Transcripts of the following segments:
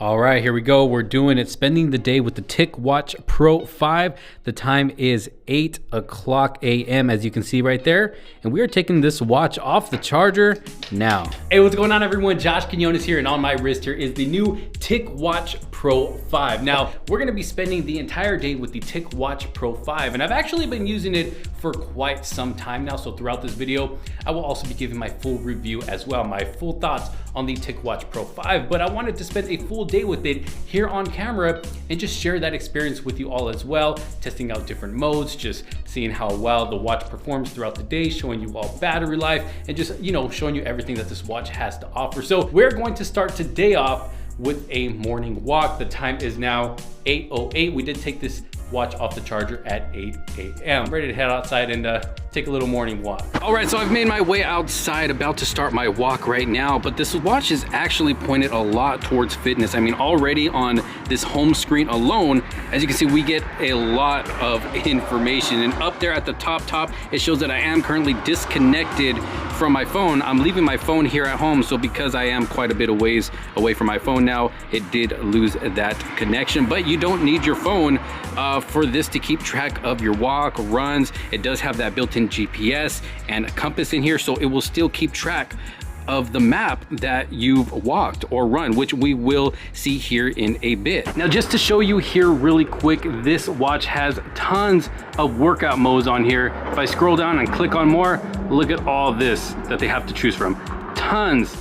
All right, here we go. We're doing it, spending the day with the TicWatch Pro 5. The time is 8 o'clock a.m. as you can see right there. And we are taking this watch off the charger now. Hey, what's going on everyone? Josh Quinones here, and on my wrist here is the new TicWatch Pro 5. Now, we're gonna be spending the entire day with the TicWatch Pro 5, and I've actually been using it for quite some time now. So throughout this video, I will also be giving my full review as well, my full thoughts on the TicWatch Pro 5, but I wanted to spend a full day with it here on camera and just share that experience with you all as well, testing out different modes, just seeing how well the watch performs throughout the day, showing you all battery life, and just, showing you everything that this watch has to offer. So we're going to start today off with a morning walk. The time is now 8:08. We did take this watch off the charger at 8 a.m. Ready to head outside and take a little morning walk. All right, so I've made my way outside, about to start my walk right now, but this watch is actually pointed a lot towards fitness. I mean, already on this home screen alone, as you can see, we get a lot of information. And up there at the top, it shows that I am currently disconnected from my phone. I'm leaving my phone here at home, so because I am quite a bit of ways away from my phone now, it did lose that connection. But you don't need your phone for this to keep track of your walk, runs. It does have that built-in GPS and a compass in here, so it will still keep track of the map that you've walked or run, which we will see here in a bit. Now, just to show you here really quick, this watch has tons of workout modes on here. If I scroll down and click on more, look at all this that they have to choose from. Tons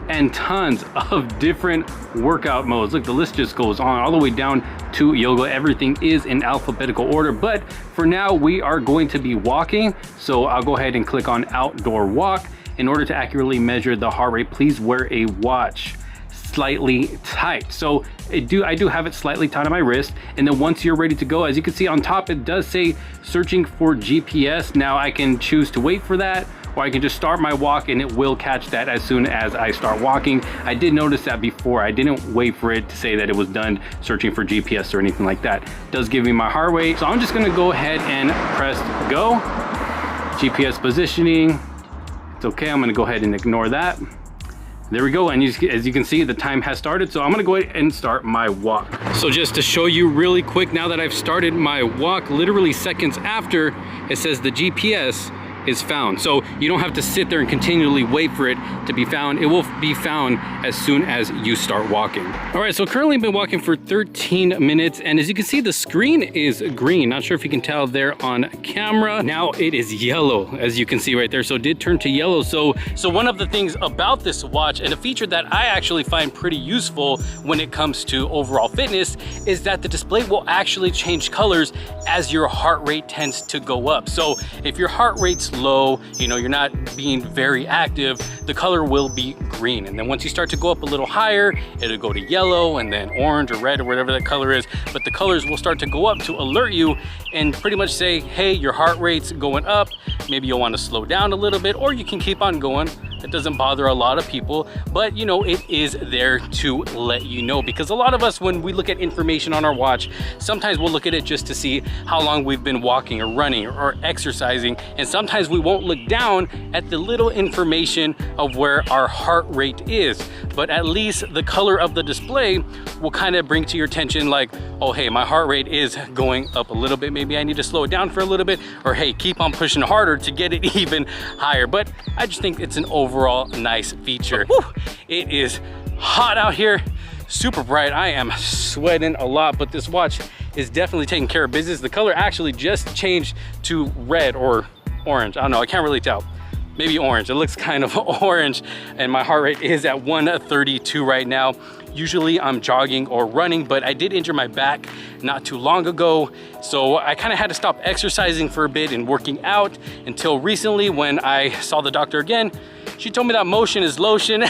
and tons of different workout modes. Look, the list just goes on all the way down to yoga. Everything is in alphabetical order, but for now we are going to be walking. So I'll go ahead and click on outdoor walk. In order to accurately measure the heart rate, please wear a watch slightly tight. So I do have it slightly tight on my wrist. And then once you're ready to go, as you can see on top, it does say searching for GPS. Now I can choose to wait for that, or I can just start my walk and it will catch that as soon as I start walking. I did notice that before. I didn't wait for it to say that it was done searching for GPS or anything like that. It does give me my heart rate. So I'm just gonna go ahead and press go. GPS positioning. It's okay, I'm gonna go ahead and ignore that. There we go, and as you can see, the time has started, so I'm gonna go ahead and start my walk. So just to show you really quick, now that I've started my walk, literally seconds after, it says the GPS is found. So you don't have to sit there and continually wait for it to be found. It will be found as soon as you start walking. All right, so currently I've been walking for 13 minutes, and as you can see, the screen is green. Not sure if you can tell there on camera. Now it is yellow, as you can see right there. So it did turn to yellow. So one of the things about this watch, and a feature that I actually find pretty useful when it comes to overall fitness, is that the display will actually change colors as your heart rate tends to go up. So if your heart rate's low, you're not being very active, the color will be green. And then once you start to go up a little higher, it'll go to yellow and then orange or red or whatever that color is. But the colors will start to go up to alert you and pretty much say, hey, your heart rate's going up. Maybe you'll want to slow down a little bit, or you can keep on going. It doesn't bother a lot of people, but it is there to let you know, because a lot of us, when we look at information on our watch, sometimes we'll look at it just to see how long we've been walking or running or exercising, and sometimes we won't look down at the little information of where our heart rate is. But at least the color of the display will kind of bring to your attention, like, oh, hey, my heart rate is going up a little bit, maybe I need to slow it down for a little bit, or hey, keep on pushing harder to get it even higher. But I just think it's an overall nice feature. Whew, it is hot out here, super bright. I am sweating a lot, but this watch is definitely taking care of business. The color actually just changed to red or orange. I don't know, I can't really tell. Maybe orange. It looks kind of orange, and my heart rate is at 132 right now. Usually I'm jogging or running, but I did injure my back not too long ago, so I kind of had to stop exercising for a bit and working out until recently when I saw the doctor again. She told me that motion is lotion,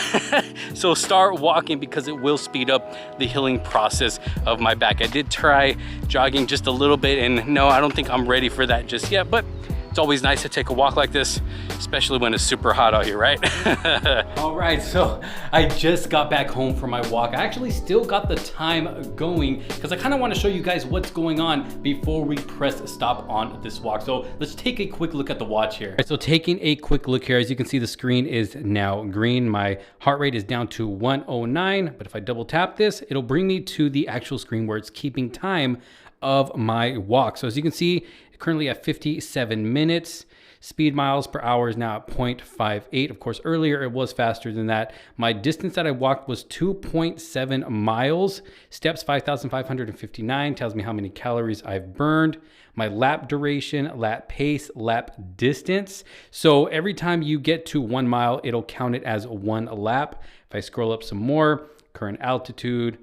so start walking because it will speed up the healing process of my back. I did try jogging just a little bit, and no, I don't think I'm ready for that just yet, but It's always nice to take a walk like this, especially when it's super hot out here, right? All right, so I just got back home from my walk. I actually still got the time going because I kind of want to show you guys what's going on before we press stop on this walk. So let's take a quick look at the watch here. All right, so taking a quick look here, as you can see, the screen is now green. My heart rate is down to 109, but if I double tap this, it'll bring me to the actual screen where it's keeping time of my walk. So as you can see, currently at 57 minutes. Speed miles per hour is now at 0.58. Of course, earlier it was faster than that. My distance that I walked was 2.7 miles. Steps 5,559, tells me how many calories I've burned. My lap duration, lap pace, lap distance. So every time you get to 1 mile, it'll count it as 1 lap. If I scroll up some more, current altitude,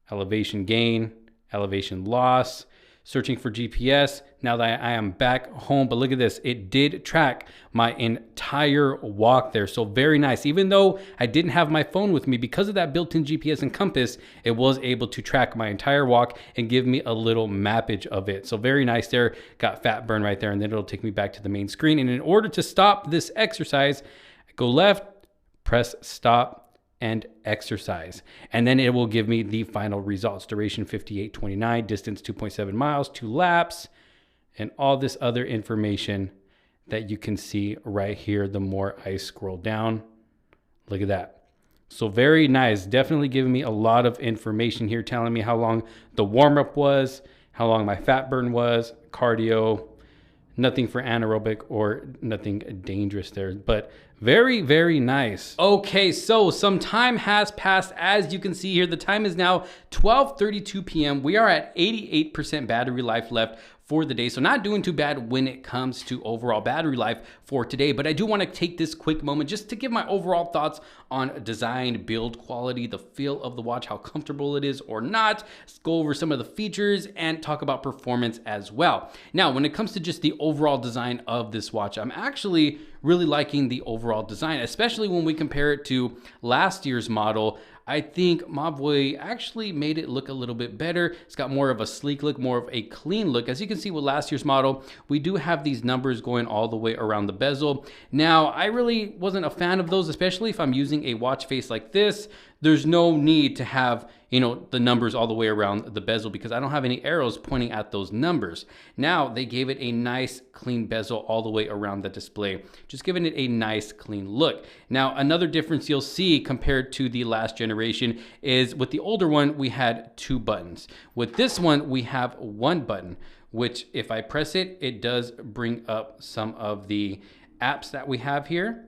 elevation gain, elevation loss, searching for GPS. Now that I am back home, but look at this, it did track my entire walk there. So very nice. Even though I didn't have my phone with me, because of that built-in GPS and compass, it was able to track my entire walk and give me a little mappage of it. So very nice there. Got fat burn right there, and then it'll take me back to the main screen. And in order to stop this exercise, go left, press stop, and exercise. And then it will give me the final results. Duration 58.29, distance 2.7 miles, 2 laps, and all this other information that you can see right here the more I scroll down. Look at that. So very nice. Definitely giving me a lot of information here, telling me how long the warm-up was, how long my fat burn was, cardio, nothing for anaerobic or nothing dangerous there, but very, very nice. Okay, so some time has passed. As you can see here, the time is now 12:32 p.m. We are at 88% battery life left for the day. So not doing too bad when it comes to overall battery life for today, but I do want to take this quick moment just to give my overall thoughts on design, build quality, the feel of the watch, how comfortable it is or not. Let's go over some of the features and talk about performance as well. Now, when it comes to just the overall design of this watch, I'm actually really liking the overall design, especially when we compare it to last year's model. I think Mobvoi actually made it look a little bit better. It's got more of a sleek look, more of a clean look. As you can see with last year's model, we do have these numbers going all the way around the bezel. Now, I really wasn't a fan of those, especially if I'm using a watch face like this. There's no need to have, the numbers all the way around the bezel because I don't have any arrows pointing at those numbers. Now they gave it a nice clean bezel all the way around the display, just giving it a nice clean look. Now, another difference you'll see compared to the last generation is with the older one, we had 2 buttons. With this one, we have 1 button, which if I press it, it does bring up some of the apps that we have here.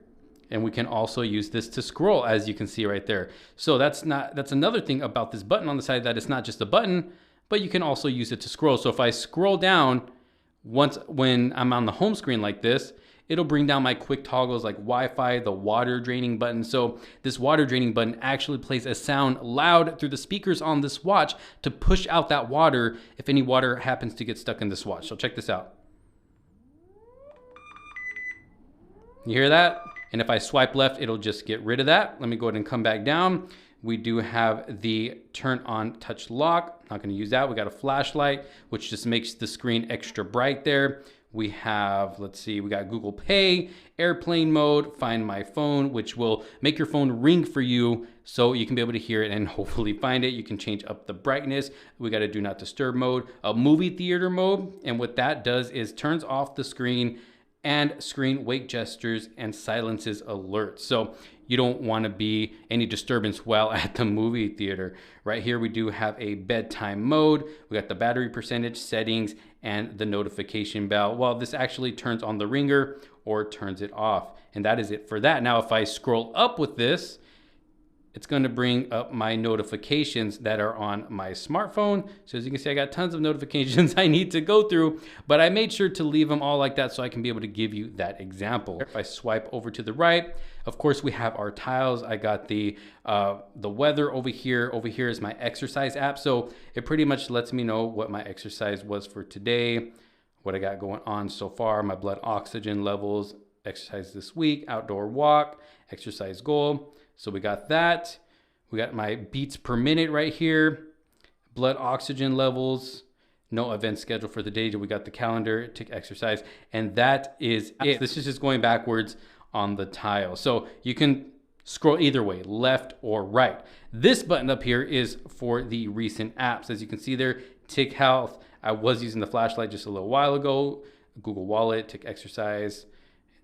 And we can also use this to scroll, as you can see right there. So that's another thing about this button on the side, that it's not just a button, but you can also use it to scroll. So if I scroll down when I'm on the home screen like this, it'll bring down my quick toggles like Wi-Fi, the water draining button. So this water draining button actually plays a sound loud through the speakers on this watch to push out that water if any water happens to get stuck in this watch. So check this out. You hear that? And if I swipe left, it'll just get rid of that. Let me go ahead and come back down. We do have the turn on touch lock. Not gonna use that. We got a flashlight, which just makes the screen extra bright there. We have, let's see, we got Google Pay, airplane mode, find my phone, which will make your phone ring for you so you can be able to hear it and hopefully find it. You can change up the brightness. We got a do not disturb mode, a movie theater mode. And what that does is turns off the screen and screen wake gestures and silences alerts. So you don't want to be any disturbance while at the movie theater. Right here, we do have a bedtime mode. We got the battery percentage, settings, and the notification bell. Well, this actually turns on the ringer or turns it off. And that is it for that. Now, if I scroll up with this, it's going to bring up my notifications that are on my smartphone. So as you can see, I got tons of notifications I need to go through, but I made sure to leave them all like that so I can be able to give you that example. If I swipe over to the right, of course, we have our tiles. I got the weather over here. Over here is my exercise app. So it pretty much lets me know what my exercise was for today, what I got going on so far, my blood oxygen levels, exercise this week, outdoor walk, exercise goal. So we got that. We got my beats per minute right here, blood oxygen levels, no event scheduled for the day. We got the calendar, tick exercise, and that is it. This is just going backwards on the tile. So you can scroll either way, left or right. This button up here is for the recent apps. As you can see there, Tick Health. I was using the flashlight just a little while ago. Google Wallet, Tick Exercise.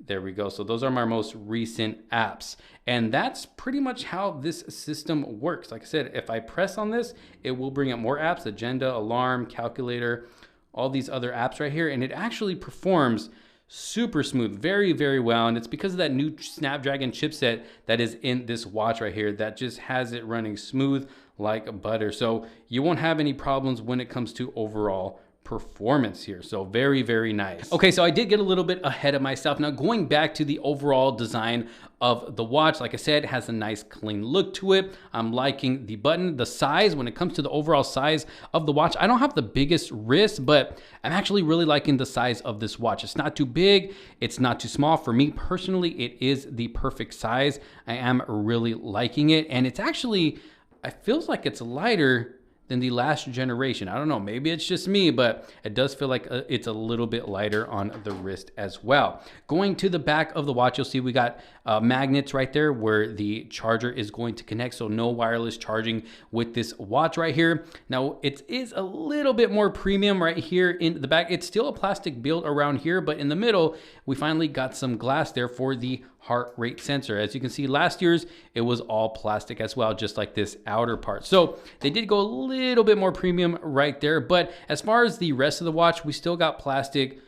There we go. So those are my most recent apps. And that's pretty much how this system works. Like I said, if I press on this, it will bring up more apps, agenda, alarm, calculator, all these other apps right here. And it actually performs super smooth, very, very well. And it's because of that new Snapdragon chipset that is in this watch right here that just has it running smooth like butter. So you won't have any problems when it comes to overall performance here. So very, very nice. Okay, so I did get a little bit ahead of myself. Now going back to the overall design of the watch, like I said, it has a nice clean look to it. I'm liking the button, the size. When it comes to the overall size of the watch, I don't have the biggest wrist, but I'm actually really liking the size of this watch. It's not too big, it's not too small. For me personally, it is the perfect size. I am really liking it, and it's actually, it feels like it's lighter than the last generation. I don't know, maybe it's just me, but it does feel like it's a little bit lighter on the wrist as well. Going to the back of the watch, you'll see we got magnets right there where the charger is going to connect, so no wireless charging with this watch right here. Now it is a little bit more premium right here in the back. It's still a plastic build around here, but in the middle, we finally got some glass there for the heart rate sensor. As you can see, last year's, it was all plastic as well, just like this outer part. So they did go a little bit more premium right there. But as far as the rest of the watch, we still got plastic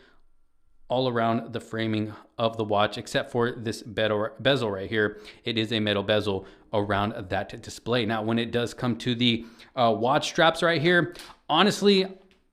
all around the framing of the watch, except for this bezel right here. It is a metal bezel around that display. Now, when it does come to the watch straps right here, honestly,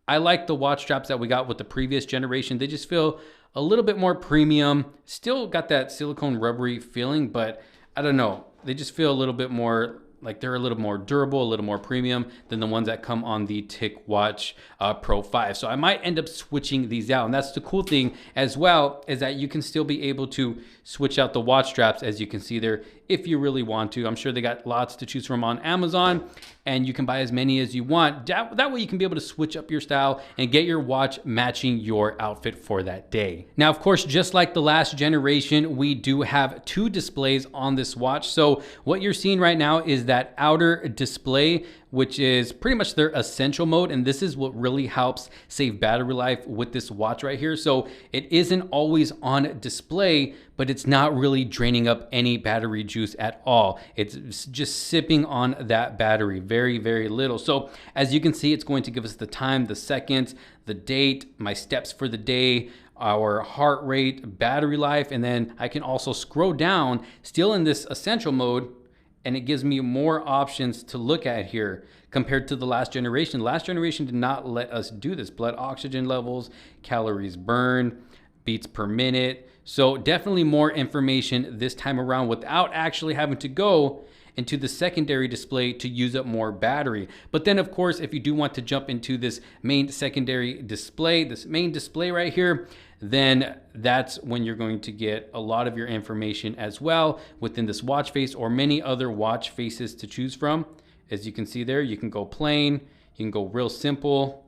I like the watch straps that we got with the previous generation. They just feel a little bit more premium. Still got that silicone rubbery feeling, but I don't know. They just feel a little bit more like they're a little more durable, a little more premium than the ones that come on the TicWatch Pro 5. So I might end up switching these out. And that's the cool thing as well, is that you can still be able to switch out the watch straps, as you can see there, if you really want to. I'm sure they got lots to choose from on Amazon, and you can buy as many as you want. That way you can be able to switch up your style and get your watch matching your outfit for that day. Now, of course, just like the last generation, we do have two displays on this watch. So what you're seeing right now is that outer display, which is pretty much their essential mode. And this is what really helps save battery life with this watch right here. So it isn't always on display, but it's not really draining up any battery juice at all. It's just sipping on that battery, very, very little. So as you can see, it's going to give us the time, the seconds, the date, my steps for the day, our heart rate, battery life, and then I can also scroll down still in this essential mode, and it gives me more options to look at here compared to the last generation. The last generation did not let us do this. Blood oxygen levels, calories burned, beats per minute. So definitely more information this time around without actually having to go into the secondary display to use up more battery. But then of course, if you do want to jump into this main secondary display, this main display right here, then that's when you're going to get a lot of your information as well within this watch face or many other watch faces to choose from. As you can see there, you can go plain, you can go real simple,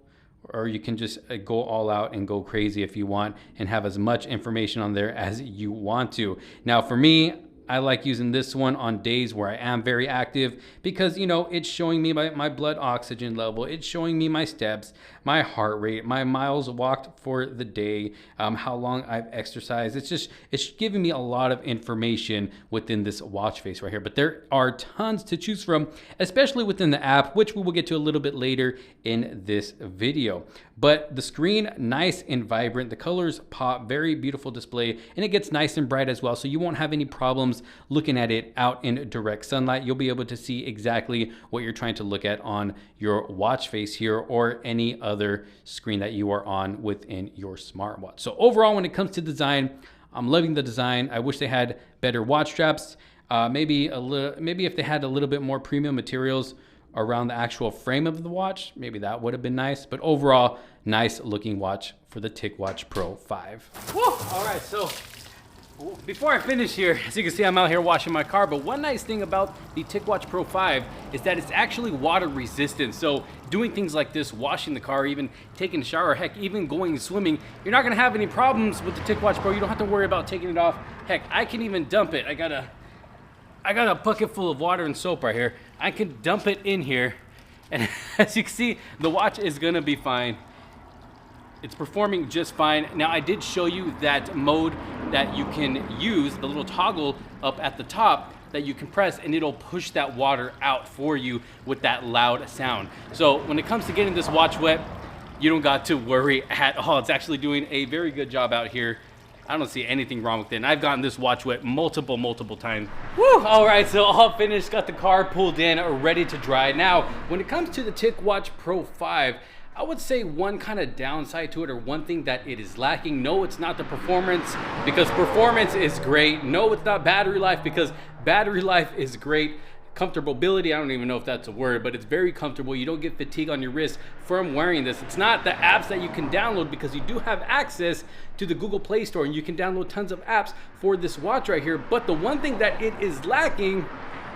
or you can just go all out and go crazy if you want and have as much information on there as you want to. Now for me, I like using this one on days where I am very active because, you know, it's showing me my blood oxygen level. It's showing me my steps, my heart rate, my miles walked for the day, how long I've exercised. It's giving me a lot of information within this watch face right here. But there are tons to choose from, especially within the app, which we will get to a little bit later in this video. But the screen, nice and vibrant. The colors pop, very beautiful display, and it gets nice and bright as well. So you won't have any problems looking at it out in direct sunlight. You'll be able to see exactly what you're trying to look at on your watch face here or any other screen that you are on within your smartwatch. So overall, when it comes to design, I'm loving the design. I wish they had better watch straps. Maybe if they had a little bit more premium materials around the actual frame of the watch, maybe that would have been nice. But overall, nice looking watch for the TicWatch Pro 5. Woo! All right, so Before I finish here, as you can see, I'm out here washing my car, but one nice thing about the TicWatch Pro 5 is that it's actually water resistant. So doing things like this, washing the car, even taking a shower, heck, even going swimming, you're not gonna have any problems with the TicWatch Pro. You don't have to worry about taking it off. Heck, I can even dump it. I got a bucket full of water and soap right here. I can dump it in here, and as you can see, the watch is gonna be fine. It's performing just fine. Now, I did show you that mode that you can use, the little toggle up at the top that you can press, and it'll push that water out for you with that loud sound. So when it comes to getting this watch wet, you don't got to worry at all. It's actually doing a very good job out here. I don't see anything wrong with it. And I've gotten this watch wet multiple times. Woo! All right, so all finished, got the car pulled in, ready to dry. Now, when it comes to the TicWatch Pro 5, I would say one kind of downside to it, or one thing that it is lacking. No, it's not the performance, because performance is great. No, it's not battery life, because battery life is great. Comfortability, I don't even know if that's a word, but it's very comfortable. You don't get fatigue on your wrist from wearing this. It's not the apps that you can download, because you do have access to the Google Play Store and you can download tons of apps for this watch right here. But the one thing that it is lacking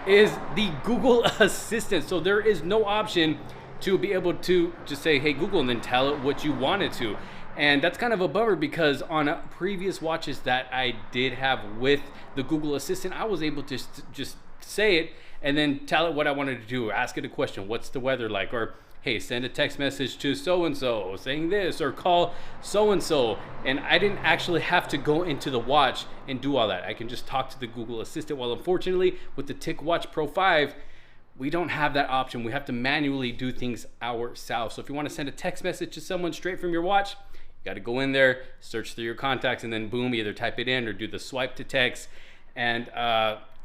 is the Google Assistant. So there is no option to be able to just say, hey Google, and then tell it what you want it to. And that's kind of a bummer, because on previous watches that I did have with the Google Assistant, I was able to just say it and then tell it what I wanted to do, or ask it a question, what's the weather like, or hey, send a text message to so-and-so saying this, or call so-and-so. And I didn't actually have to go into the watch and do all that. I can just talk to the Google Assistant. Well, unfortunately, with the TicWatch Pro 5, we don't have that option. We have to manually do things ourselves. So if you want to send a text message to someone straight from your watch, you got to go in there, search through your contacts, and then boom, either type it in or do the swipe to text. And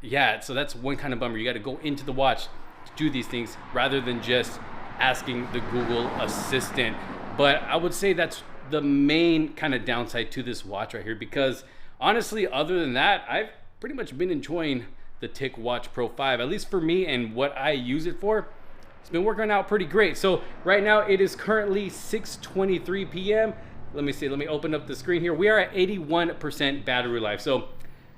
yeah, so that's one kind of bummer. You got to go into the watch to do these things rather than just asking the Google Assistant. But I would say that's the main kind of downside to this watch right here, because honestly, other than that, I've pretty much been enjoying the TicWatch Pro 5, at least for me and what I use it for. It's been working out pretty great. So right now it is currently 6:23 p.m. Let me see, let me open up the screen here. We are at 81% battery life, so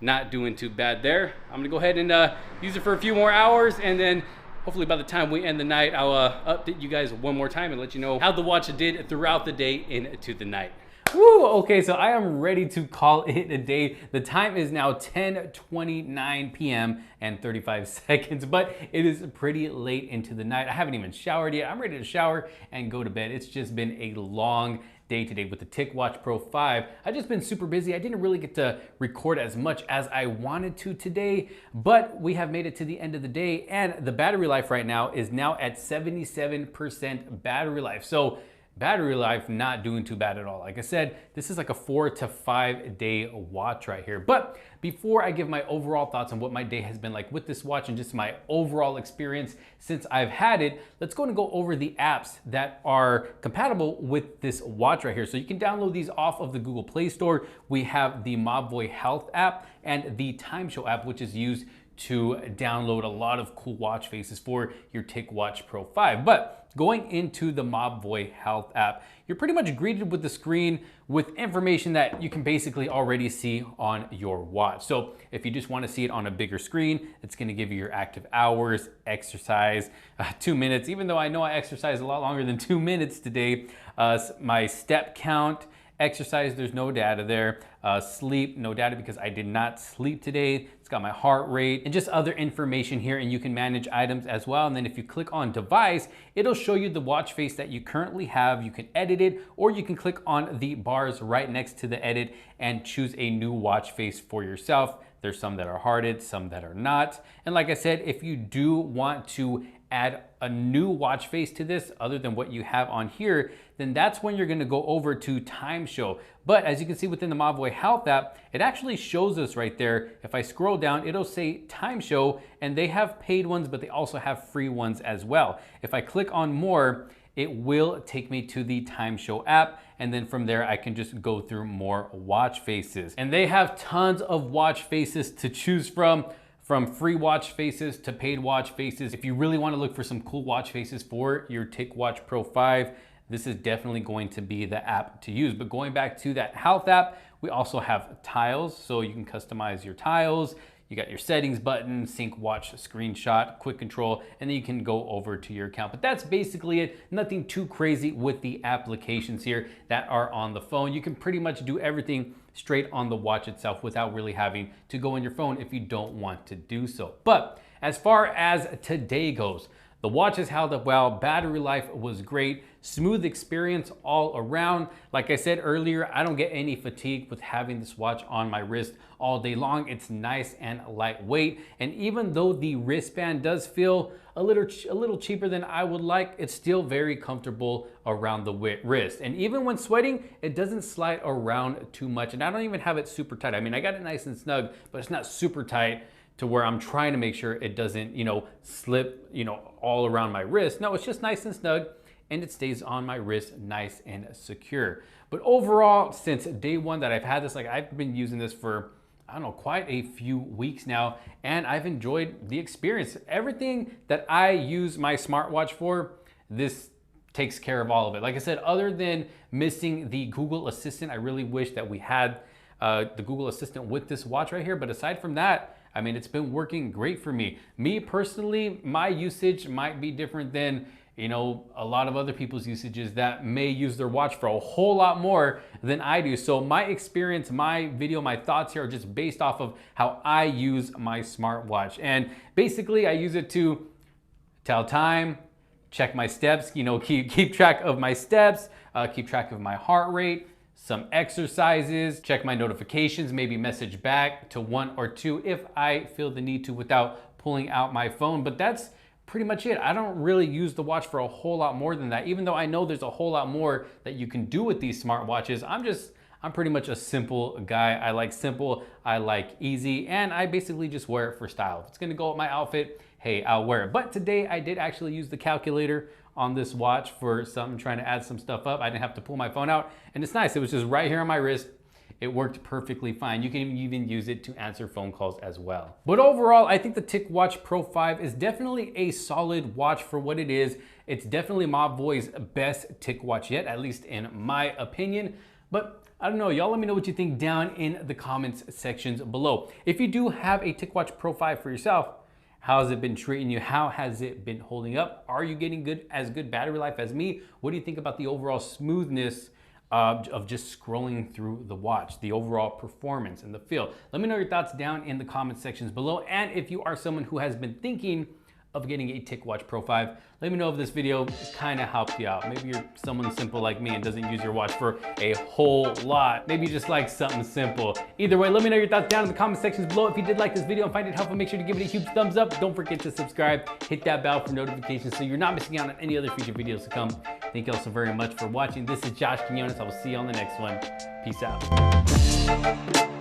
not doing too bad there. I'm gonna go ahead and use it for a few more hours, and then hopefully by the time we end the night, I'll update you guys one more time and let you know how the watch did throughout the day into the night. Woo, okay, so I am ready to call it a day. The time is now 10:29 p.m. and 35 seconds, but it is pretty late into the night. I haven't even showered yet. I'm ready to shower and go to bed. It's just been a long day today with the TicWatch Pro 5. I've just been super busy. I didn't really get to record as much as I wanted to today, but we have made it to the end of the day, and the battery life right now is now at 77% battery life. So battery life not doing too bad at all. Like I said, this is like a 4 to 5 day watch right here. But before I give my overall thoughts on what my day has been like with this watch and just my overall experience since I've had it, let's go and go over the apps that are compatible with this watch right here. So you can download these off of the Google Play Store. We have the Mobvoi Health app and the Time Show app, which is used to download a lot of cool watch faces for your TicWatch Pro 5. But going into the Mobvoi Health app, you're pretty much greeted with the screen with information that you can basically already see on your watch. So if you just want to see it on a bigger screen, it's going to give you your active hours, exercise, 2 minutes, even though I know I exercise a lot longer than 2 minutes today, my step count, exercise, there's no data there. Sleep, no data because I did not sleep today. It's got my heart rate and just other information here, and you can manage items as well. And then if you click on device, it'll show you the watch face that you currently have. You can edit it, or you can click on the bars right next to the edit and choose a new watch face for yourself. There's some that are hearted, some that are not. And like I said, if you do want to add a new watch face to this other than what you have on here, then that's when you're gonna go over to Time Show. But as you can see within the Mobvoi Health app, it actually shows us right there. If I scroll down, it'll say Time Show, and they have paid ones, but they also have free ones as well. If I click on more, it will take me to the Time Show app, and then from there I can just go through more watch faces. And they have tons of watch faces to choose from free watch faces to paid watch faces. If you really want to look for some cool watch faces for your TicWatch Pro 5, this is definitely going to be the app to use. But going back to that health app, We also have tiles, so you can customize your tiles. You got your settings button, sync watch, screenshot, quick control, and then you can go over to your account. But that's basically it. Nothing too crazy with the applications here that are on the phone. You can pretty much do everything straight on the watch itself without really having to go on your phone if you don't want to do so. But as far as today goes, the watch has held up well, battery life was great, smooth experience all around. Like I said earlier, I don't get any fatigue with having this watch on my wrist all day long. It's nice and lightweight. And even though the wristband does feel a little cheaper than I would like, it's still very comfortable around the wrist. And even when sweating, it doesn't slide around too much. And I don't even have it super tight. I mean, I got it nice and snug, but it's not super tight to where I'm trying to make sure it doesn't, slip, all around my wrist. No, it's just nice and snug and it stays on my wrist nice and secure. But overall, since day one that I've had this, I've been using this for, I don't know, quite a few weeks now, and I've enjoyed the experience. Everything that I use my smartwatch for, this takes care of all of it. Like I said, other than missing the Google Assistant, I really wish that we had the Google Assistant with this watch right here. But aside from that, I mean, it's been working great for me. Me personally, my usage might be different than, a lot of other people's usages that may use their watch for a whole lot more than I do. So my experience, my video, my thoughts here are just based off of how I use my smartwatch. And basically I use it to tell time, check my steps, keep track of my steps, keep track of my heart rate, some exercises, check my notifications, maybe message back to one or two if I feel the need to without pulling out my phone. But that's pretty much it. I don't really use the watch for a whole lot more than that, even though I know there's a whole lot more that you can do with these smartwatches. I'm pretty much a simple guy. I like simple, I like easy, and I basically just wear it for style. If it's gonna go with my outfit, hey, I'll wear it. But today I did actually use the calculator on this watch for something, trying to add some stuff up. I didn't have to pull my phone out, and it's nice. It was just right here on my wrist. It worked perfectly fine. You can even use it to answer phone calls as well. But overall, I think the TicWatch Pro 5 is definitely a solid watch for what it is. It's definitely Mobvoi's best TicWatch yet, at least in my opinion. But I don't know, y'all let me know what you think down in the comments sections below. If you do have a TicWatch Pro 5 for yourself, how has it been treating you? How has it been holding up? Are you getting good battery life as me? What do you think about the overall smoothness of just scrolling through the watch, the overall performance and the feel? Let me know your thoughts down in the comment sections below. And if you are someone who has been thinking of getting a TicWatch Pro 5, let me know if this video kind of helped you out. Maybe you're someone simple like me and doesn't use your watch for a whole lot. Maybe you just like something simple. Either way, let me know your thoughts down in the comment sections below. If you did like this video and find it helpful, make sure to give it a huge thumbs up. Don't forget to subscribe, hit that bell for notifications so you're not missing out on any other future videos to come. Thank you all so very much for watching. This is Josh Quinones. I will see you on the next one. Peace out.